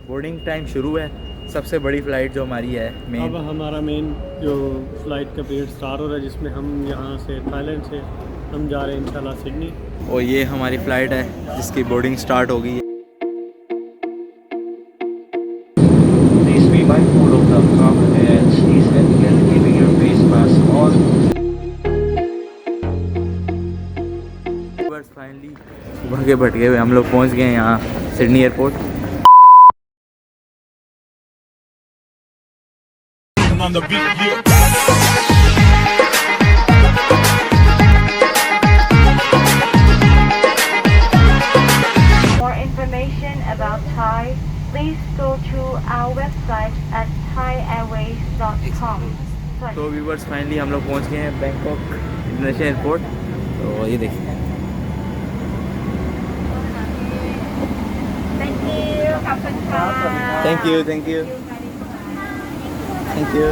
Boarding time शुरू है। सबसे बड़ी फ़्लाइट जो हमारी है अब मेन, हमारा मेन जो फ़्लाइट का पीरियड स्टार्ट हो रहा है, जिसमें हम यहाँ से थाईलैंड से हम जा रहे हैं इंशाल्लाह सिडनी। और ये हमारी फ़्लाइट है जिसकी बोर्डिंग स्टार्ट हो गई है। Please be mindful of the common and sneeze etiquette, keeping your face mask on. बस फाइनली सुबह के भटके हुए हम लोग पहुँच गए हैं यहाँ Sydney airport. On the beat, yeah. more information about Thai, please go to our website at thaiairways.com. तो व्यूवर्स फाइनली हम लोग पहुँच गए हैं बैंकॉक इंटरनेशनल एयरपोर्ट। तो ये देखिए, Thank you. Thank you thank you thank you.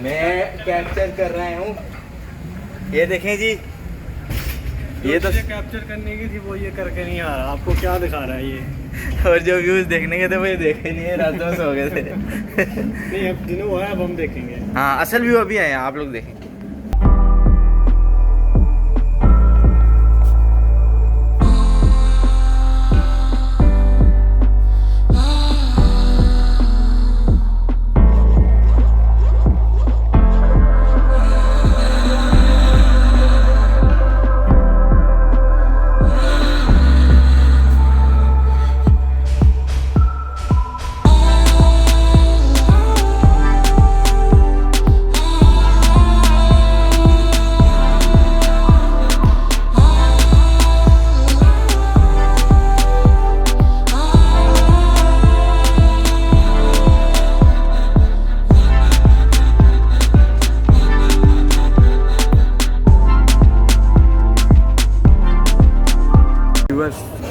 मैं कैप्चर कर रहा हूँ, ये देखें जी। ये तो कैप्चर करने की थी वो ये करके नहीं आ रहा। आपको क्या दिखा रहा है ये? और जो व्यूज देखने के थे वो ये देखे नहीं है, रातों में सो गए थे। नहीं, अब दिनों हुआ है, अब हम देखेंगे। हाँ, असल व्यू अभी आए हैं, आप लोग देखें।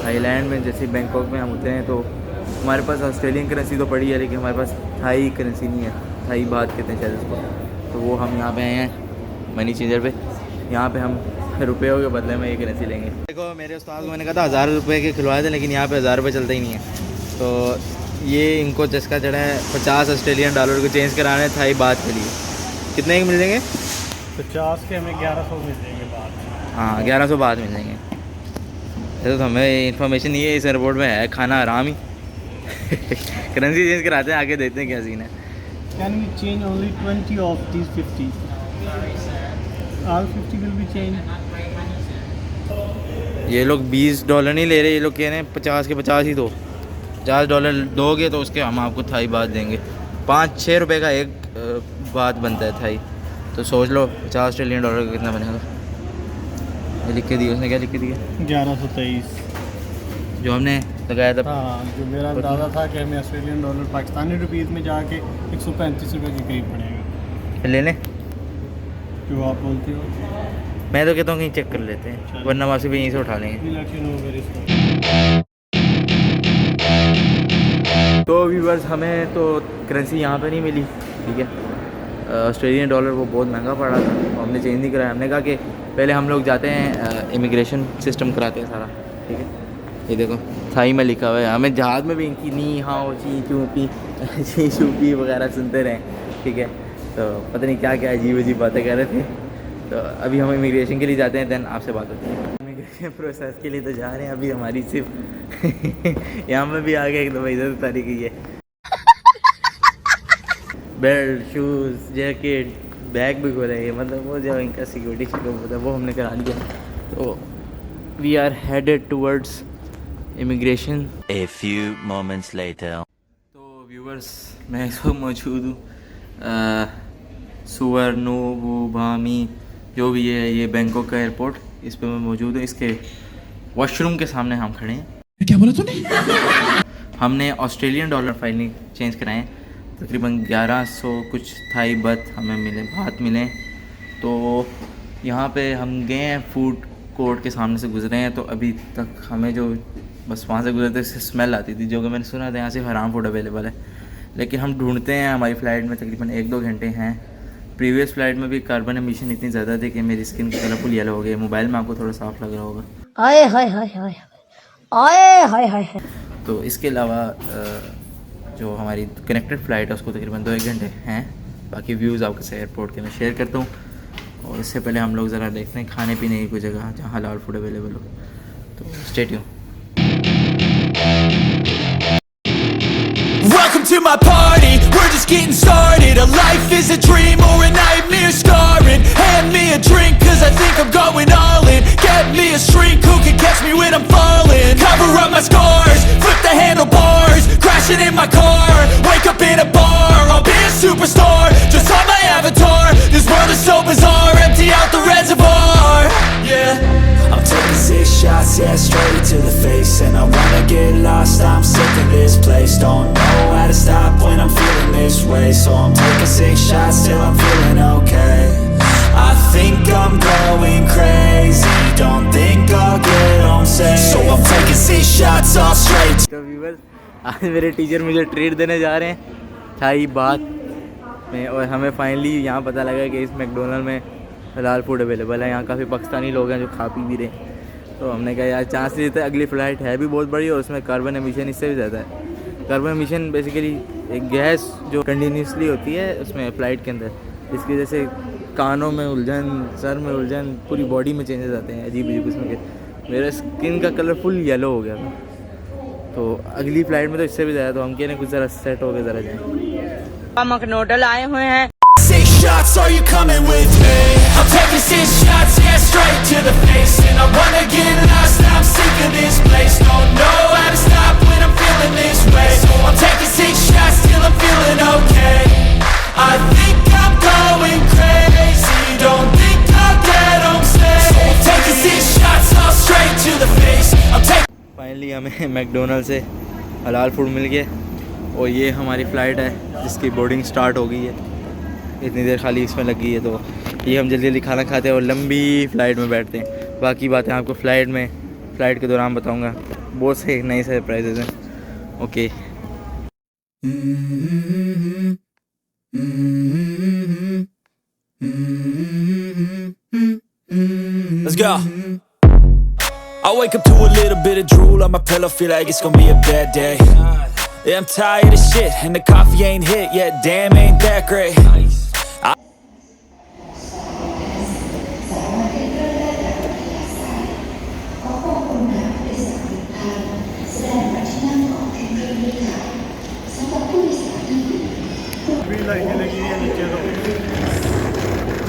थाईलैंड में जैसे बैंकॉक में हम होते हैं तो हमारे पास ऑस्ट्रेलियन करेंसी तो पड़ी है, लेकिन हमारे पास थाई करेंसी नहीं है। थाई बात कहते हैं शायद उसको। तो वो हम यहाँ पे आए हैं मनी चेंजर पे। यहाँ पे हम रुपयों के बदले में ये करेंसी लेंगे। देखो, मेरे उस्ताद को मैंने कहा था 1000 रुपये के खिलवाए थे, लेकिन यहाँ पे 1000 रुपये चलते ही नहीं है। तो ये इनको चस्का चढ़ा है 50 ऑस्ट्रेलियन डॉलर को चेंज कराने थाई बात के लिए। कितने के मिल जाएंगे? 50 के हमें 1100 मिल जाएंगे बाद। हाँ, 1100 बाद मिल जाएंगे। ऐसे तो हमें इन्फॉर्मेशन नहीं है, इस एयरपोर्ट में है खाना आराम ही। करेंसी चेंज कराते हैं, आगे देखते हैं क्या सीन है। Can we change only 20 of these 50? All 50 will be changed. ये लोग $20 नहीं ले रहे, ये लोग कह रहे हैं 50 के 50 ही दो। $50 दोगे तो उसके हम आपको थाई बात देंगे। 5-6 रुपये का एक बात बनता है थाई। तो सोच लो 50 ऑस्ट्रेलियन डॉलर का कितना बनेगा। ये लिख के दिया उसने, क्या लिख के दिया? 1123। जो हमने लगाया था। हाँ, जो मेरा अंदाज़ा था कि हमें ऑस्ट्रेलियन डॉलर पाकिस्तानी रुपीज़ में जाके 135 रुपये के करीब पड़ेगा। ले लें, जो आप बोलते हो। मैं तो कहता हूँ कहीं चेक कर लेते हैं, वरना वापसी भी यहीं से उठा लेंगे। We'll let you know very soon. तो व्यूवर्स, हमें तो करेंसी यहाँ पे नहीं मिली, ठीक है। ऑस्ट्रेलियन डॉलर वो बहुत महंगा पड़ा था, तो हमने चेंज नहीं कराया। हमने कहा कि पहले हम लोग जाते हैं इमिग्रेशन सिस्टम कराते हैं सारा, ठीक है। ये देखो थाई में लिखा हुआ है, हमें जहाज़ में भी इनकी नी हाँ ची चूपी ची चूपी वगैरह सुनते रहें, ठीक है। तो पता नहीं क्या क्या अजीब अजीब बातें कर रहे थे। तो अभी हम इमिग्रेशन के लिए जाते हैं, देन आपसे बात होती है। इमिग्रेशन प्रोसेस के लिए तो जा रहे हैं अभी, हमारी सिर्फ यहाँ में भी आ गए एक दफ़ा इधर तारीख है। बेल्ट, शूज़, जैकेट, बैग भी खोले हैं, मतलब वो जो इनका सिक्योरिटी चेकअप होता है वो हमने करा लिया। तो we are headed towards immigration. A few moments later. तो व्यूवर्स, मैं इस वक्त मौजूद हूँ सुवर्णभूमि जो भी है, ये बैंकॉक का एयरपोर्ट, इस पे मैं मौजूद हूँ। इसके वॉशरूम के सामने हम खड़े हैं। क्या बोला तूने? हमने ऑस्ट्रेलियन डॉलर फाइनली चेंज कराए हैं, तकरीबन 1100 कुछ थाई बात हमें मिले, बात मिले। तो यहाँ पे हम गए हैं फूड कोर्ट के सामने से गुजरे हैं, तो अभी तक हमें जो बस वहाँ से गुजरते उससे स्मेल आती थी, जो कि मैंने सुना था यहाँ से हराम फूड अवेलेबल है। लेकिन हम ढूंढते हैं, हमारी फ़्लाइट में तकरीबन 1-2 घंटे हैं। प्रीवियस फ़्लाइट में भी कार्बन एमिशन इतनी ज़्यादा थी कि मेरी स्किन की कलर फुल येलो हो गई। मोबाइल में आपको थोड़ा साफ लग रहा होगा। आए हाय हाय हाय आए हाय हाय। तो इसके अलावा जो हमारी कनेक्टेड फ़्लाइट है उसको तकरीबन 2-1 घंटे हैं। बाकी व्यूज़ आपके से एयरपोर्ट के मैं शेयर करता हूँ। और इससे पहले हम लोग ज़रा देखते हैं खाने पीने की कोई जगह जहाँ हलाल फूड अवेलेबल हो। तो stay tune. Welcome to my party, we're just getting started. A life is a dream or a nightmare scarring. Hand me a drink cause I think I'm going all in. Get me a shrink who can catch me when I'm falling. Cover up my scars, flip the handlebars. Crashing in my car, wake up in a bar. I'll be a superstar, just on my avatar. This world is so bizarre, empty out the reservoir. Yeah, I'm taking 6 shots, yeah, straight to the face. And I wanna get lost, I'm sick of this place. Don't know how to stop when I'm feeling this way. So I'm taking 6 shots till I'm feeling okay. I think I'm going crazy, don't think I'll get home safe. So I'm taking 6 shots all straight. तो viewers, आज मेरे teacher मुझे treat देने जा रहे हैं Thai बात में। और हमें फाइनली यहाँ पता लगा कि इस मैकडोनल्ड में हलाल फूड अवेलेबल है। यहाँ काफ़ी पाकिस्तानी लोग हैं जो खा पी भी रहे हैं। तो हमने कहा यार चांस देते हैं, अगली फ़्लाइट है भी बहुत बड़ी और उसमें कार्बन एमिशन इससे भी ज़्यादा है। कार्बन एमिशन बेसिकली एक गैस जो कंटिन्यूसली होती है उसमें फ़्लाइट के अंदर, इसकी वजह से कानों में उलझन, सर में उलझन, पूरी बॉडी में चेंजेस आते हैं अजीब अजीब किस्म के। मेरा स्किन का कलर फुल येलो हो गया था। तो अगली फ़्लाइट में तो इससे भी ज़्यादा। तो हम कह रहे हैं कुछ ज़रा सेट हो गए ज़रा जाएँ। मकनोडल आए हुए हैं। 6 shots, are you coming with me? I'm taking 6 shots, yeah, straight to the face. And I wanna get lost, I'm sick of this place. Don't know how to stop when I'm feeling this way. So I'm taking 6 shots till I'm feeling okay. I think I'm going crazy, don't think I'll get home safe. So I'm taking 6 shots, all straight to the face. I'm taking. Finally हमें McDonald से हलाल food मिल गया और ये हमारी flight है जिसकी boarding start हो गई है। इतनी देर खाली इसमें लगी है, तो ये हम जल्दी जल्दी खाना खाते हैं और लंबी फ़्लाइट में बैठते हैं। बाकी बातें आपको फ़्लाइट के दौरान बताऊंगा। बहुत से नए सरप्राइजेज हैं। Okay, Let's go. I wake up to a little bit of drool on my pillow, feel like it's gonna be a bad day. Yeah, I'm tired of shit, and the coffee ain't hit yet, damn ain't that great. लाइनें लगी हुई है नीचे तो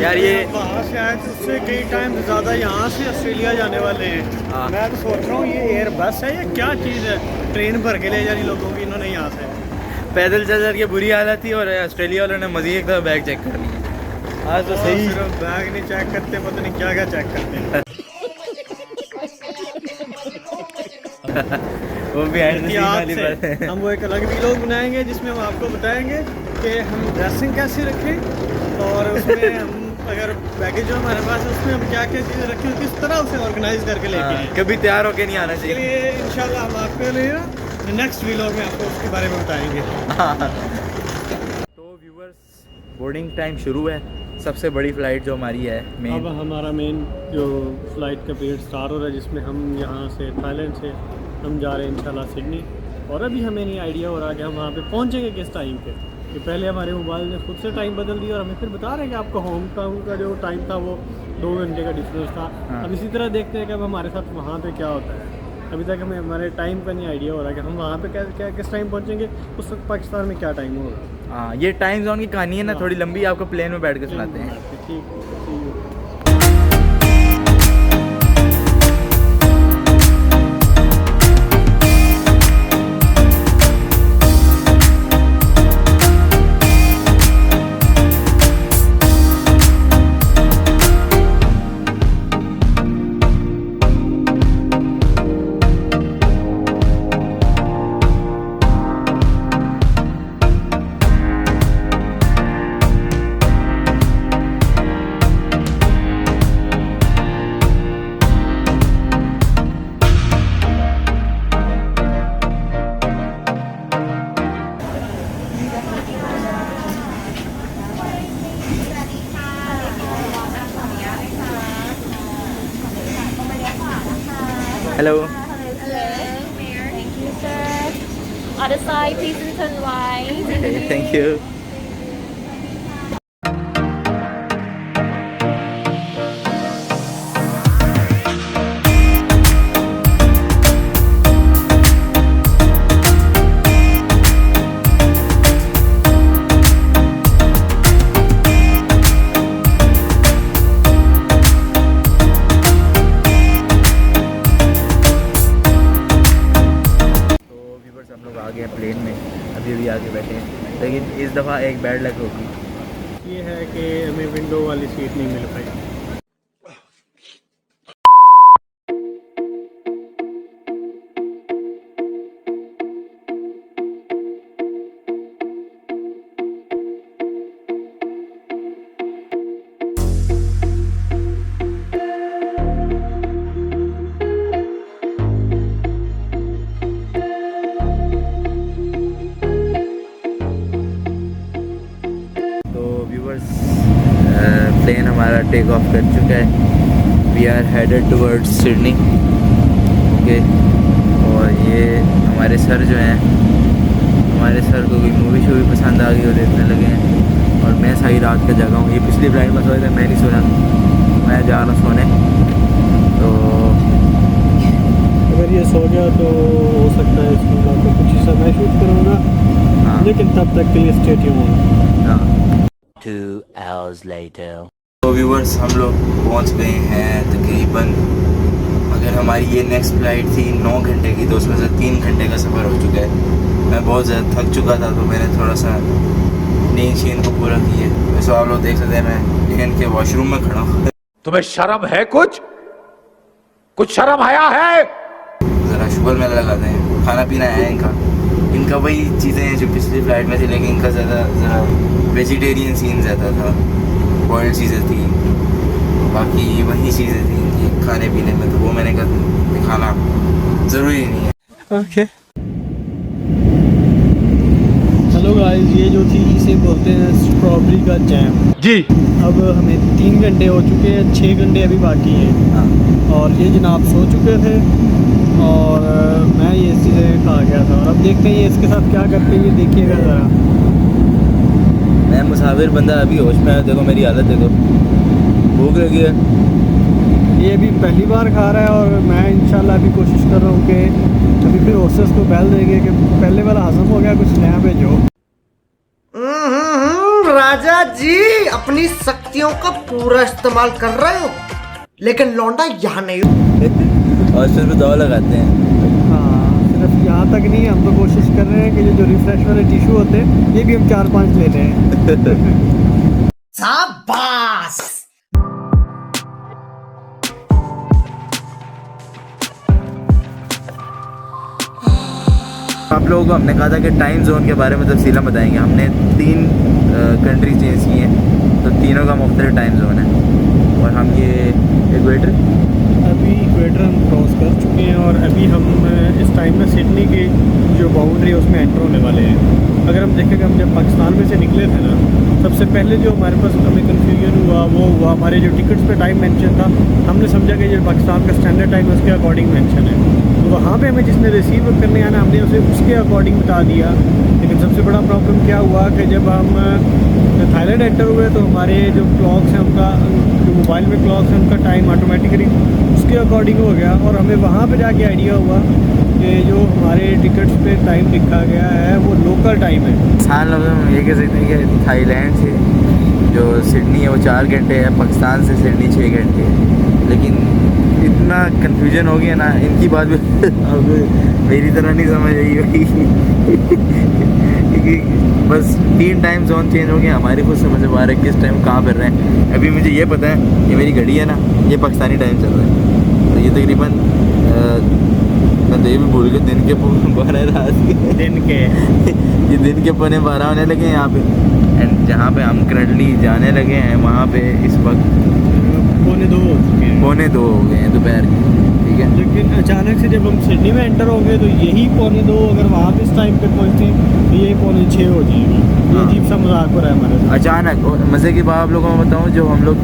यार ये वहाँ से आए तो उससे कई टाइम ज़्यादा यहाँ से ऑस्ट्रेलिया जाने वाले हैं। हाँ। मैं तो सोच रहा हूँ ये एयर बस है या क्या चीज़ है, ट्रेन भर के ले जानी लोगों की इन्होंने यहाँ से। पैदल चल के बुरी हालत थी और ऑस्ट्रेलिया वालों ने मज़ीद एक दफ़ा बैग चेक कर लिया। आज तो सही सिर्फ बैग नहीं चेक करते, पता नहीं क्या क्या चेक करते हैं। वो भी एहतियात से हम वो एक अलग वीडियो बनाएंगे जिसमें हम आपको बताएंगे कि हम ड्रेसिंग कैसे रखें और उसमें हम अगर बैगेज जो हमारे पास है उसमें हम क्या क्या चीज़ें रखें और किस तरह उसे ऑर्गेनाइज करके लेके आएं। कभी तैयार होके नहीं आना इसके चाहिए। लिए इंशाल्लाह हम आपके लिए नेक्स्ट वीडियो में आपको उसके बारे में बताएंगे। तो व्यूअर्स, बोर्डिंग टाइम शुरू है। सबसे बड़ी फ़्लाइट जो हमारी है अब मेन, हमारा मेन जो फ़्लाइट का पीरियड स्टार्ट हो रहा है जिसमें हम यहाँ से थाईलैंड से हम जा रहे हैं इंशाल्लाह सिडनी। और अभी हमें नहीं आइडिया हो रहा कि हम वहाँ पे पहुँचेंगे किस टाइम पे, कि पहले हमारे मोबाइल ने खुद से टाइम बदल दिया और हमें फिर बता रहे हैं कि आपका होम टाउन का जो टाइम था वो 2 घंटे का डिफरेंस था। हाँ। अब इसी तरह देखते हैं कि अब हमारे साथ वहाँ पे क्या होता है। अभी तक हमें हमारे टाइम का नहीं आइडिया हो रहा है कि हम वहाँ पे क्या किस टाइम पहुँचेंगे, उस वक्त पाकिस्तान में क्या टाइम होगा। हाँ, ये टाइम जोन की कहानी है ना, थोड़ी लंबी, आपको प्लेन में बैठ के सुनाते हैं। ठीक। Hello Thank you, sir. Other side, please turn right. Thank you. हम लोग आ गए प्लेन में, अभी आके बैठे हैं, लेकिन इस दफ़ा एक बैड लक होगी। ये है कि हमें विंडो वाली सीट नहीं मिल पाई। प्लेन हमारा टेक ऑफ कर चुका है। We are headed towards Sydney. Okay, और ये हमारे सर जो हैं, हमारे सर को कोई मूवी शूवी पसंद आ गई और देखने लगे हैं, और मैं सारी रात का जगह हूँ। ये पिछली फ्लाइट में सोए थे, मैं नहीं सोया, मैं जा रहा हूँ सोने। तो अगर ये सो गया तो हो सकता है इसमें आपको कुछ हिस्सा मैं शूट करूँगा, हाँ लेकिन तब तक के लिए स्टे ट्यून्ड। हाँ। 2 hours later. तो व्यूवर्स, हम लोग पहुंच गए हैं तकरीबन, अगर हमारी ये नेक्स्ट फ्लाइट थी 9 घंटे की, तो उसमें से 3 घंटे का सफ़र हो चुका है। मैं बहुत ज़्यादा थक चुका था, तो मैंने थोड़ा सा नींद को पूरा किया। वैसे आप लोग देख सकते हैं, मैं प्लेन के वॉशरूम में खड़ा हूँ। तुम्हें शर्म है? कुछ शर्म आया है? ज़रा शुगर मेला लगाते हैं, खाना पीना है इनका वही चीज़ें हैं जो पिछली फ्लाइट में थी, लेकिन इनका ज़रा वेजिटेरियन सीन ज़्यादा था, बॉइल्ड चीज़ें थी, बाकी वही चीज़ें थी इनकी खाने पीने में, तो वो मैंने कहा दिखाना ज़रूरी नहीं है। ओके, हेलो गाइस, ये जो थी इसे बोलते हैं स्ट्रॉबेरी का जैम जी। अब हमें 3 घंटे हो चुके हैं, 6 घंटे अभी बाकी हैं। हाँ, और ये जनाब सो चुके थे और मैं ये चीज़ें खा गया था, और अब देखते हैं ये इसके साथ क्या करते हैं, ये देखिएगा ज़रा। मैं मुसाफिर बंदा अभी होश में आया, देखो मेरी हालत देखो, भूख लगी है। ये अभी पहली बार खा रहा है, और मैं इंशाल्लाह अभी कोशिश कर रहा हूँ कि अभी फिर होस्टेस को बैल देंगे कि पहले वाला हज़म हो गया, कुछ नया भेजो। राजा जी अपनी शक्तियों का पूरा इस्तेमाल कर रहे हो, लेकिन लौंडा यहाँ नहीं। और फिर भी दवा लगाते हैं। हाँ, सिर्फ यहाँ तक नहीं, हम तो कोशिश कर रहे हैं कि जो रिफ्रेश वाले टिश्यू होते हैं ये भी हम 4-5 ले रहे हैं। शाबाश। आप लोगों को हमने कहा था कि टाइम जोन के बारे में तफसीला बताएंगे। हमने 3 कंट्री चेंज की हैं, तो तीनों का मुख्तलिफ टाइम जोन है, और हम ये इक्वेटर हम क्रॉस कर चुके हैं, और अभी हम इस टाइम में सिडनी की जो बाउंड्री है उसमें एंटर होने वाले हैं। अगर हम देखें कि हम जब पाकिस्तान में से निकले थे ना, सबसे पहले जो हमारे पास हमें कन्फ्यूजन हुआ वो हुआ हमारे जो टिकट्स पे टाइम मेंशन था, हमने समझा कि जो पाकिस्तान का स्टैंडर्ड टाइम है उसके अकॉर्डिंग मेंशन है, तो वहाँ पे हमें जिसने रिसीव करने आना हमने उसे उसके अकॉर्डिंग बता दिया। लेकिन सबसे बड़ा प्रॉब्लम क्या हुआ कि जब हम थाईलैंड एंटर हुए तो हमारे जो क्लॉक्स हैं उनका, जो मोबाइल में क्लॉक्स हैं उनका टाइम ऑटोमेटिकली उसके अकॉर्डिंग हो गया, और हमें वहाँ पे जाके आइडिया हुआ कि जो हमारे टिकट्स पे टाइम लिखा गया है वो लोकल टाइम है। आसान लफ्ज़ों में ये कह सकते हैं कि थाईलैंड से जो सिडनी है वो 4 घंटे है, पाकिस्तान से सिडनी 6 घंटे है। लेकिन इतना कन्फ्यूजन हो गया ना, इनकी बात भी अब मेरी तरह नहीं समझ आई क्योंकि बस 3 टाइम जोन चेंज हो गया, हमारे खुद समझ में आ रहा है किस टाइम कहाँ फिर रहे हैं। अभी मुझे ये पता है कि मेरी घड़ी है ना, ये पाकिस्तानी टाइम चल रहा है, तो ये तकरीबन मैं तो ये भी भूल गया, दिन के 12 रात के दिन के ये दिन के 12:15 होने लगे हैं यहाँ पे। एंड जहाँ पे हम करंटली जाने लगे हैं वहाँ पे इस वक्त 2:45 हो चुके हैं। 2:45 हो गए हैं दोपहर के, ठीक है। लेकिन अचानक से जब हम सिडनी में एंटर होंगे तो यही 2:45 अगर वहाँ पे इस टाइम पे पहुँचते तो यही 5:45 हो जाएगी। ये अजीब सा मजाक हो रहा है हमारे साथ। अचानक। और मज़े की बात आप लोगों को बताऊँ, जो हम लोग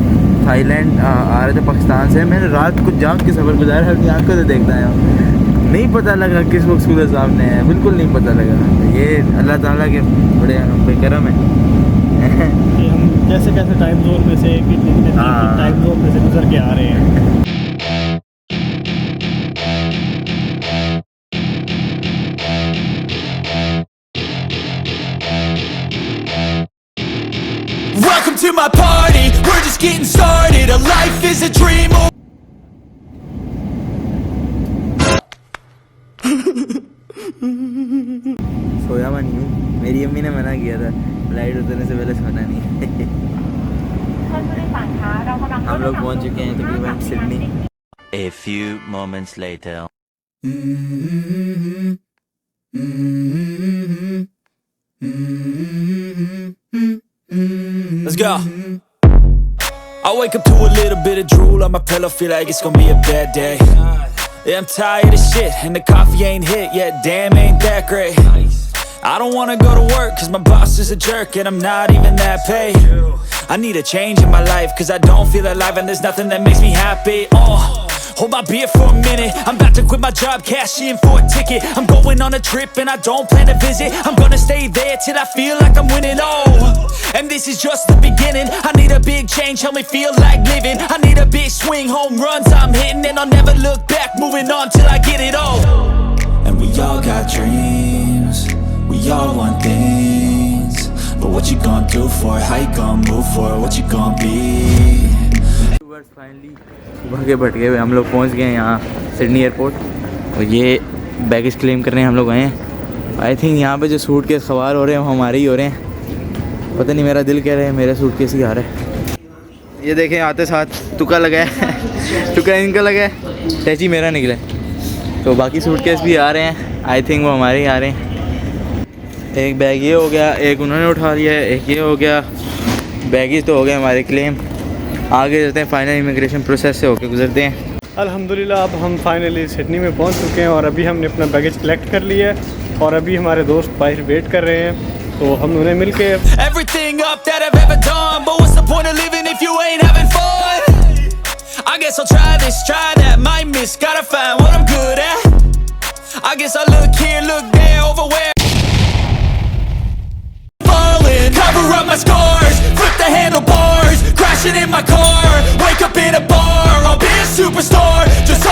थाईलैंड आ रहे थे पाकिस्तान से, मैंने रात को जाग के सफ़र गुजारा है, अपनी आंखों से देखता है, नहीं पता लगा किस वक्त सूरज सामने है, बिल्कुल नहीं पता लगा। ये अल्लाह ताला के बड़े बेकरम है। कि हम कैसे कैसे टाइम जोन में से टाइम जोन में से गुजर के आ रहे हैं। Welcome to my party, we're just getting started. A life is a dream. सोया हुआ नहीं हूँ, मेरी अम्मी ने मना किया था फ्लाइट उतरने से पहले सोना नहीं। हम लोग पहुँच चुके हैं तकरीबन Sydney. A few moments later. Let's go. I wake up to a little bit of drool on my pillow, feel like it's gonna be a bad day. Yeah, I'm tired of shit, and the coffee ain't hit yet, damn ain't that great. I don't wanna go to work, cause my boss is a jerk, and I'm not even that paid. I need a change in my life, cause I don't feel alive, and there's nothing that makes me happy. Hold my beer for a minute, I'm about to quit my job, cash in for a ticket. I'm going on a trip and I don't plan to visit. I'm gonna stay there till I feel like I'm winning, and this is just the beginning. I need a big change, help me feel like living. I need a big swing, home runs I'm hitting, and I'll never look back, moving on till I get it all. And we all got dreams, we all want things, but what you gonna do for it, how you gonna move for it, what you gonna be. Finally सुबह के भटके हुए हम लोग पहुंच गए हैं यहाँ सिडनी एयरपोर्ट, और ये बैगेज क्लेम करने हम लोग आए हैं। आई थिंक यहाँ पे जो सूट केस सवार हो रहे हैं वो हमारे ही हो रहे हैं, पता नहीं, मेरा दिल कह रहा है मेरा सूट केस ही आ रहा है। ये देखें आते साथ तुक्का लगा है, तुक्का इनका लगा है, टैची मेरा निकला है। तो बाकी सूट केस भी आ रहे हैं, आई थिंक वो हमारे ही आ रहे हैं। एक बैग ये हो गया, एक उन्होंने उठा लिया है, एक ये हो गया। बैगेज तो हो गए हमारे क्लेम, आगे चलते हैं, फाइनल इमिग्रेशन प्रोसेस से होकर गुजरते हैं। अल्हम्दुलिल्लाह अब हम फाइनली सिडनी में पहुंच चुके हैं, और अभी हमने अपना बैगेज कलेक्ट कर लिया है, और अभी हमारे दोस्त बाहर वेट कर रहे हैं, तो हम उन्हें मिल के Everything up that I've ever done, but what's the point of living if you ain't having fun? I guess I'll try this, try that.